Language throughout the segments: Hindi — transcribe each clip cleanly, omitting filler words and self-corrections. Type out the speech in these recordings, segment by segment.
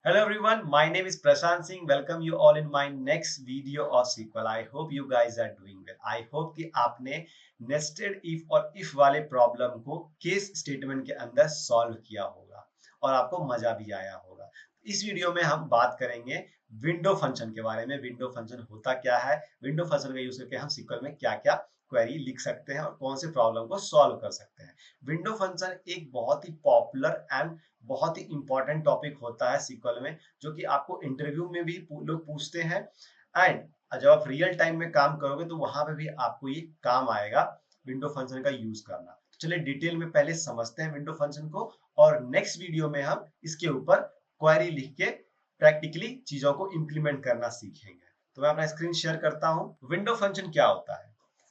Hello everyone, my name is Prashant Singh. Welcome you all in my next video of SQL. I hope you guys are doing well. I hope कि आपने nested if और if वाले प्रॉब्लम को केस स्टेटमेंट के अंदर सॉल्व किया होगा और आपको मजा भी आया होगा। इस वीडियो में हम बात करेंगे विंडो फंक्शन के बारे में। विंडो फंक्शन होता क्या है, विंडो फंक्शन का यूज करके हम SQL में क्या क्या क्वेरी लिख सकते हैं और कौन से प्रॉब्लम को सॉल्व कर सकते हैं। विंडो फंक्शन एक बहुत ही पॉपुलर एंड बहुत ही इंपॉर्टेंट टॉपिक होता है SQL में, जो कि आपको इंटरव्यू में भी लोग पूछते हैं एंड जब आप रियल टाइम में काम करोगे तो वहां पे भी आपको ये काम आएगा विंडो फंक्शन का यूज करना। तो चलिए डिटेल में पहले समझते हैं विंडो फंक्शन को और नेक्स्ट वीडियो में हम इसके ऊपर क्वेरी लिख के प्रैक्टिकली चीजों को इंप्लीमेंट करना सीखेंगे। तो मैं अपना स्क्रीन शेयर करता हूँ। विंडो फंक्शन क्या होता है?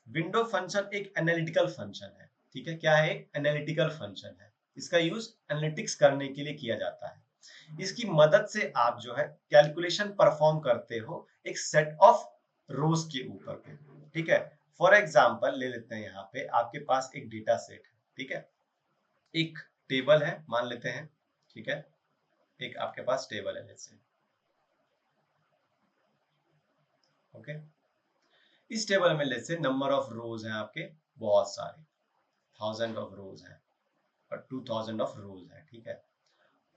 विंडो फंक्शन एक एनालिटिकल फंक्शन है। ठीक है, क्या है? एक एनालिटिकल फंक्शन है। इसका यूज एनालिटिक्स करने के लिए किया जाता है। इसकी मदद से आप जो है कैलकुलेशन परफॉर्म करते हो एक सेट ऑफ रोज के ऊपर पे। ठीक है, फॉर एग्जांपल ले लेते हैं, यहाँ पे आपके पास एक डेटा सेट है। ठीक है, एक टेबल है मान लेते हैं। ठीक है, एक आपके पास टेबल है जैसे। ओके, इस टेबल में लेट्स से नंबर ऑफ रोज हैं आपके बहुत सारे, 1000 ऑफ रोज हैं और 2000 ऑफ रोज है। ठीक है,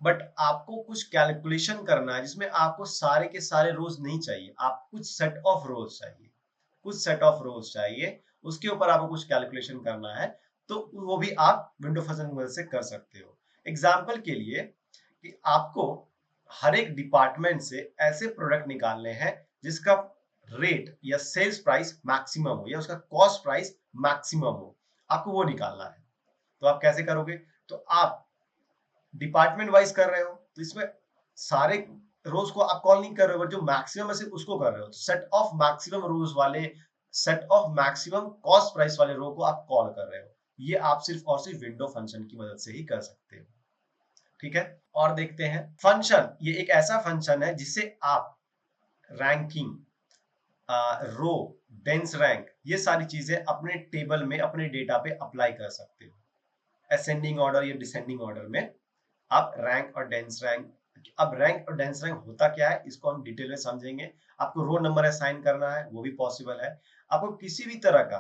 बट आपको कुछ कैलकुलेशन करना है जिसमें आपको सारे के सारे रोज नहीं चाहिए, आप कुछ सेट ऑफ रोज चाहिए, कुछ सेट ऑफ रोज चाहिए, उसके ऊपर आपको कुछ कैलकुलेशन करना है। तो वो भी आप विंडो फंक्शन की मदद से कर सकते हो। एग्जाम्पल के लिए कि आपको हर एक डिपार्टमेंट से ऐसे प्रोडक्ट निकालने हैं जिसका रेट या सेल्स प्राइस मैक्सिमम हो या उसका कॉस्ट प्राइस मैक्सिमम हो, आपको वो निकालना है। तो आप कैसे करोगे? तो आप डिपार्टमेंट वाइज कर रहे हो तो इसमें सारे रोज को आप कॉल नहीं कर रहे हो, बट जो मैक्सिमम है सिर्फ उसको कर रहे हो। तो सेट ऑफ मैक्सिमम रोज वाले, set of maximum cost price वाले रो को आप कॉल कर रहे हो। ये आप सिर्फ और सिर्फ विंडो फंक्शन की मदद से ही कर सकते हो। ठीक है, और देखते हैं फंक्शन। ये एक ऐसा फंक्शन है जिससे आप रैंकिंग, रो, डेंस रैंक, ये सारी चीजें अपने टेबल में अपने डेटा पे अप्लाई कर सकते हो। असेंडिंग ऑर्डर या डिसेंडिंग ऑर्डर में आप रैंक और डेंस रैंक। अब रैंक और डेंस रैंक होता क्या है इसको हम डिटेल में समझेंगे। आपको रो नंबर असाइन करना है वो भी पॉसिबल है। आपको किसी भी तरह का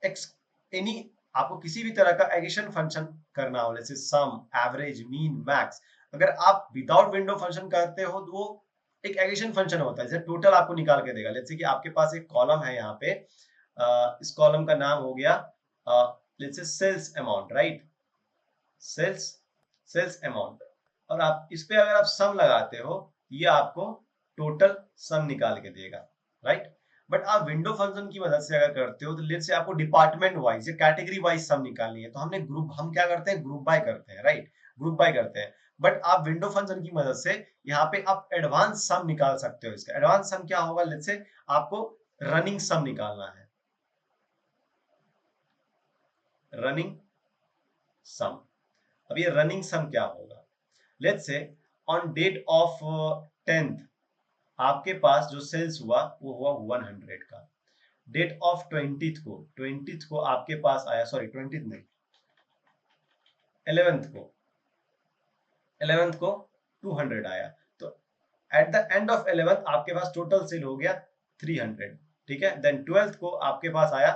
एक्स एनी आपको किसी भी तरह का एडिशन फंक्शन करना हो, जैसे सम, एवरेज, मीन, मैक्स, अगर आप विदाउट विंडो फंक्शन करते हो तो वो एक एडिशन फंक्शन होता है, जैसे टोटल आपको निकाल के देगा। जैसे कि आपके पास एक कॉलम है यहाँ पे, इस कॉलम का नाम हो गया let's say sales amount, right? Sales, sales amount, और आप इस पे अगर आप सम लगाते हो ये आपको टोटल सम निकाल के देगा, राइट? बट आप विंडो फंक्शन की मदद से अगर करते हो तो लेट्स से आपको डिपार्टमेंट वाइज या कैटेगरी वाइज सम निकालनी है, तो हम क्या करते हैं, ग्रुप बाय करते हैं, राइट? ग्रुप बाय करते हैं। बट आप विंडो फंक्शन की मदद से यहाँ पे आप एडवांस सम निकाल सकते हो। इसका एडवांस सम क्या होगा? लेट्स से आपको रनिंग सम निकालना है, रनिंग सम। अब ये रनिंग सम क्या होगा? Let's say on date of 10th आपके पास जो सेल्स हुआ वो हुआ 100 का। डेट ऑफ 20th को आपके पास आया, सॉरी 20th नहीं, 11th को, 11th को 200 आया। तो at the end of 11th आपके पास टोटल सेल हो गया 300। ठीक है, देन 12th को आपके पास आया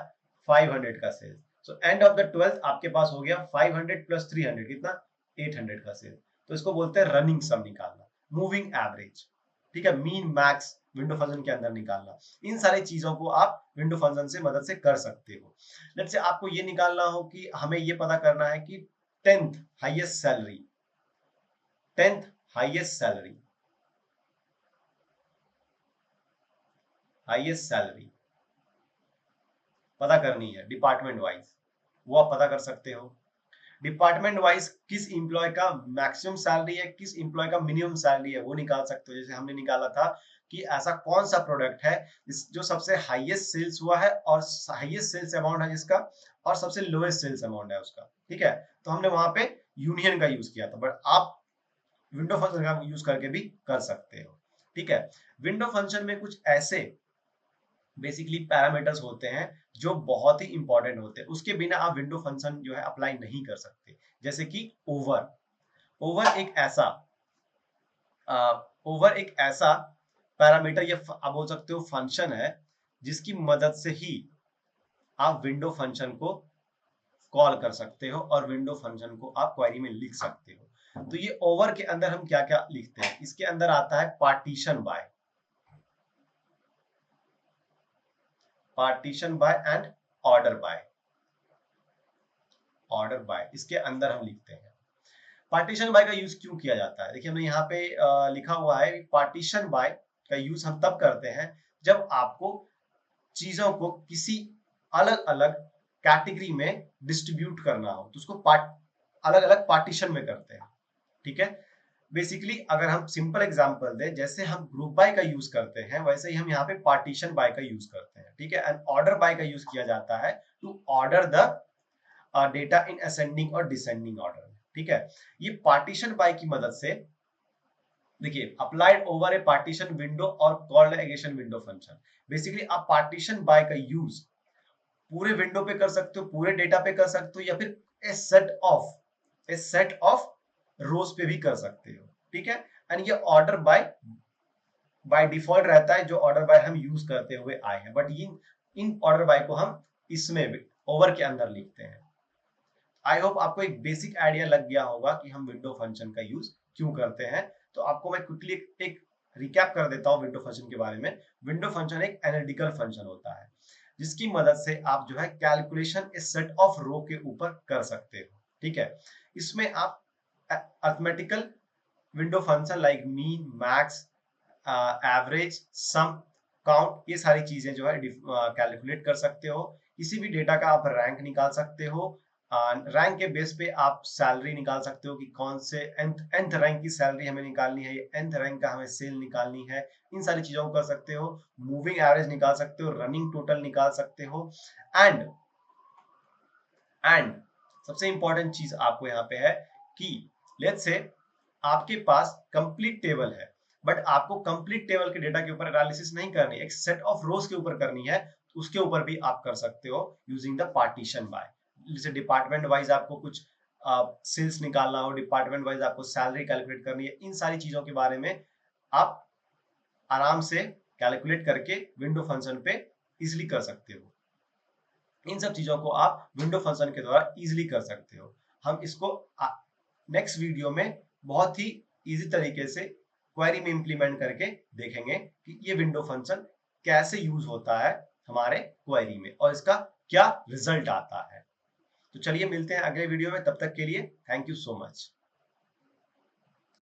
500 का sale. So end of the 12th आपके पास हो गया 500 प्लस 300 कितना, 800 का सेल। तो इसको बोलते हैं रनिंग सम निकालना, मूविंग एवरेज। ठीक है, मीन, मैक्स विंडो फंक्शन के अंदर निकालना। इन सारी चीजों को आप विंडो फंक्शन से मदद से कर सकते हो। लेट्स से आपको ये निकालना हो कि हमें ये पता करना है कि 10th highest salary, 10th highest salary, highest salary पता करनी है डिपार्टमेंट वाइज, वो आप पता कर सकते हो। डिपार्टमेंट वाइज किस इंप्लॉय का मैक्सिमम सैलरी है, किस इंप्लॉय का मिनिमम सैलरी है, वो निकाल सकते हो। जैसे हमने निकाला था कि ऐसा कौन सा प्रोडक्ट है जो सबसे हाईएस्ट सेल्स हुआ है और हाईएस्ट सेल्स अमाउंट है जिसका, और सबसे लोएस्ट सेल्स अमाउंट है उसका। ठीक है, तो हमने वहां पे यूनियन का यूज किया था, बट आप विंडो फंक्शन का यूज करके भी कर सकते हो। ठीक है, विंडो फंक्शन में कुछ ऐसे बेसिकली पैरामीटर्स होते हैं जो बहुत ही इंपॉर्टेंट होते हैं, उसके बिना आप विंडो फंक्शन जो है अप्लाई नहीं कर सकते। जैसे कि ओवर, ओवर एक ऐसा ओवर एक ऐसा पैरामीटर या आप बोल सकते हो फंक्शन है जिसकी मदद से ही आप विंडो फंक्शन को कॉल कर सकते हो और विंडो फंक्शन को आप क्वेरी में लिख सकते हो। तो ये ओवर के अंदर हम क्या क्या लिखते हैं, इसके अंदर आता है partition by, partition by and order by, order by इसके अंदर हम लिखते हैं। पार्टीशन बाय का यूज क्यों किया जाता है, देखिए हमने यहाँ पे लिखा हुआ है पार्टीशन बाय का यूज हम तब करते हैं जब आपको चीजों को किसी अलग अलग कैटेगरी में डिस्ट्रीब्यूट करना हो, तो उसको अलग अलग पार्टीशन में करते हैं। ठीक है, बेसिकली अगर हम सिंपल एग्जांपल दें, जैसे हम ग्रुप बाय का यूज करते हैं वैसे ही हम यहाँ पे पार्टीशन बाय का यूज करते हैं। ठीक है, एंड ऑर्डर बाय का यूज किया जाता है to order the data in ascending और डिसेंडिंग ऑर्डर। ठीक है, ये पार्टीशन बाय की मदद से देखिए applied over a partition window और called aggregation window function. Basically आप पार्टीशन बाय का यूज पूरे विंडो पे कर सकते हो, पूरे डेटा पे कर सकते हो, या फिर ए सेट ऑफ रोज पे भी कर सकते हो। ठीक है, एंड ये ऑर्डर बाय डिफॉल्ट रहता है, जो ऑर्डर बाय हम यूज करते हुए आए हैं, बट इन ऑर्डर बाय को हम इसमें ओवर के अंदर लिखते हैं। आई होप आपको एक बेसिक आइडिया लग गया होगा कि हम विंडो फंक्शन का यूज क्यों करते हैं। तो आपको मैं क्विकली एक रिकैप कर देता हूँ विंडो फंक्शन के बारे में। विंडो फंक्शन एक एनालिटिकल फंक्शन होता है जिसकी मदद से आप जो है कैलकुलेशन इस सेट ऑफ रो के ऊपर कर सकते हो। ठीक है, इसमें आप arithmetical window function like mean, max, average, sum, count, ये सारी चीजें जो है कैलकुलेट कर सकते हो। किसी भी डेटा का आप रैंक निकाल सकते हो। रैंक के बेस पे आप सैलरी निकाल सकते हो कि कौन से nth रैंक की सैलरी हमें निकालनी है, nth रैंक का हमें सेल निकालनी है, इन सारी चीजों को कर सकते हो। मूविंग एवरेज निकाल सकते हो, रनिंग टोटल निकाल सकते हो। एंड सबसे इंपॉर्टेंट चीज आपको यहाँ पे है कि लेट्स से आपके पास कंप्लीट टेबल है, बट आपको कंप्लीट टेबल के डेटा के ऊपर एनालिसिस नहीं करनी, एक सेट ऑफ रोज के ऊपर करनी है, उसके ऊपर भी आप कर सकते हो यूजिंग द पार्टीशन बाय। जैसे डिपार्टमेंट वाइज आपको कुछ सेल्स निकालना हो, डिपार्टमेंट वाइज आपको सैलरी कैलकुलेट करनी है, इन सारी चीजों के बारे में आप आराम से कैलकुलेट करके विंडो फंक्शन पे इजिली कर सकते हो। इन सब चीजों को आप विंडो फंक्शन के द्वारा इजिली कर सकते हो। हम इसको नेक्स्ट वीडियो में बहुत ही इजी तरीके से क्वेरी में इंप्लीमेंट करके देखेंगे कि ये विंडो फंक्शन कैसे यूज होता है हमारे क्वेरी में और इसका क्या रिजल्ट आता है। तो चलिए मिलते हैं अगले वीडियो में, तब तक के लिए थैंक यू सो मच।